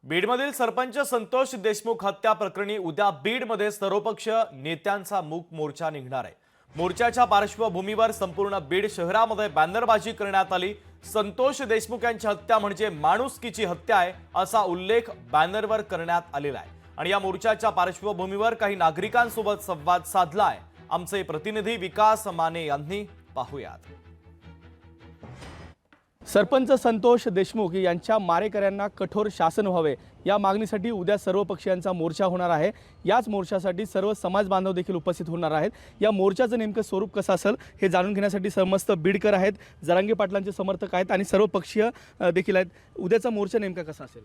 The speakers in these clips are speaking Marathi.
बीडमधील सरपंच संतोष देशमुख हत्या प्रकरणी उद्या बीडमध्ये सर्वपक्षीय नेत्यांचा मूक मोर्चा निघणार आहे। मोर्चाच्या पार्श्वभूमीवर संपूर्ण बीड शहरामध्ये बॅनरबाजी करण्यात आली। संतोष देशमुख यांची हत्या म्हणजे माणुसकीची हत्या आहे असा उल्लेख बॅनरवर करण्यात आलेला आहे आणि या मोर्चाच्या पार्श्वभूमीवर काही नागरिकांसोबत संवाद साधला आहे। आमचे प्रतिनिधी विकास माने यांनी पाहूयात। सरपंच संतोष देशमुख यांच्या मारेकऱ्यांना कठोर शासन व्हावे या मागणीसाठी उद्या सर्व पक्षीयांचा मोर्चा होणार आहे। याच मोर्चासाठी सर्व समाज बांधव देखील उपस्थित होणार आहेत। या मोर्चाचं नेमकं स्वरूप कसं असेल हे जाणून घेण्यासाठी समस्त बीडकर आहेत, जरांगे पाटलांचे समर्थक आहेत आणि सर्व पक्षीय देखील आहेत। उद्याचा मोर्चा नेमका कसा असेल?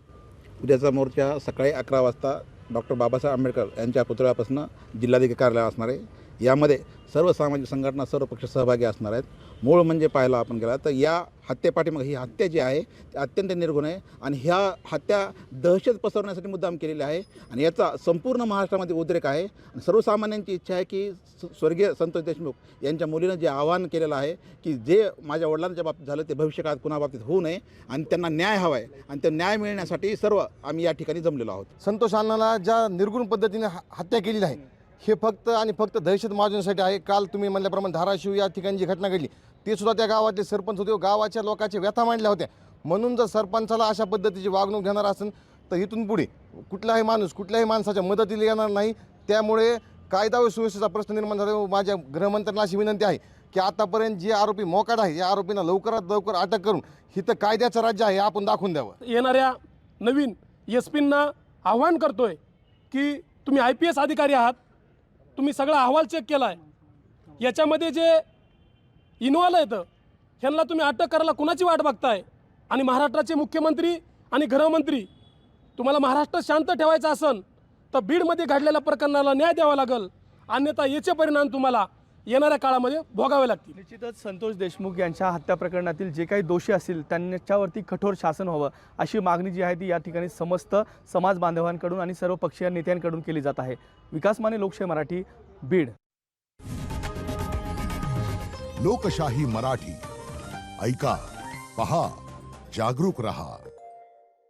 उद्याचा मोर्चा सकाळी 11 वाजता डॉक्टर बाबासाहेब आंबेडकर यांच्या पुतळ्यापासून जिल्हाधिकारी कार्यालय असणार आहे। यामध्ये सर्व सामाजिक संघटना सर्व पक्ष सहभागी असणार आहेत। मूळ म्हणजे पाहायला आपण गेला तर या हत्येपाठीमागे ही हत्या जी आहे ती अत्यंत निर्गुण आहे आणि ह्या हत्या दहशत पसरवण्यासाठी मुद्दाम केलेली आहे आणि याचा संपूर्ण महाराष्ट्रामध्ये उद्रेक आहे। आणि सर्वसामान्यांची इच्छा आहे की स्वर्गीय संतोष देशमुख यांच्या मुलीनं जे आवाहन केलेलं आहे की जे माझ्या वडिलांच्या बाबतीत झालं ते भविष्यकाळात कुणाबाबतीत होऊ नये आणि त्यांना न्याय हवा आहे आणि त्या न्याय मिळण्यासाठी सर्व आम्ही या ठिकाणी जमलेलो आहोत। संतोष अण्णाला ज्या निर्गुण पद्धतीने हत्या केलेली आहे हे फक्त आणि फक्त दहशत माजवण्यासाठी आहे। काल तुम्ही म्हणल्याप्रमाणे धाराशिव या ठिकाणी जी घटना घडली ते सुद्धा त्या गावातले सरपंच होते, गावाच्या लोकांच्या व्यथा मांडल्या होत्या। म्हणून जर सरपंचाला अशा पद्धतीची वागणूक घेणार असेल तर इथून पुढे कुठलाही माणूस कुठल्याही माणसाच्या मदतीला येणार नाही। त्यामुळे कायदा व सुव्यवस्थेचा प्रश्न निर्माण झाला। माझ्या गृहमंत्र्यांना अशी विनंती आहे की आतापर्यंत जे आरोपी मोकाट आहे या आरोपींना लवकरात लवकर अटक करून हिथं कायद्याचं राज्य आहे आपण दाखवून द्यावं। येणाऱ्या नवीन एसपींना आव्हान करतोय की तुम्ही IPS अधिकारी आहात, तुम्ही सगळा अहवाल चेक केला आहे, याच्यामध्ये जे इन्व्हॉल्व आहेत ह्यांना तुम्ही अटक करायला कुणाची वाट बघताय? आणि महाराष्ट्राचे मुख्यमंत्री आणि गृहमंत्री तुम्हाला महाराष्ट्र शांत ठेवायचा असेल तर बीडमध्ये घडलेल्या प्रकरणाला न्याय द्यावा लागेल, अन्यथा याचे परिणाम तुम्हाला येणाऱ्या काळामध्ये भोगावे लागतील। निश्चितच संतोष देशमुख यांच्या हत्या प्रकरणातील जे काही दोषी असतील त्यांच्यावरती कठोर शासन व्हावं अशी मागणी जी आहे ती या ठिकाणी समस्त समाज बांधवांकडून आणि सर्व पक्षीय नेत्यांकडून केली जात आहे। विकास माने, लोकशाही मराठी, बीड। लोकशाही मराठी ऐका, पहा, जागरूक रहा।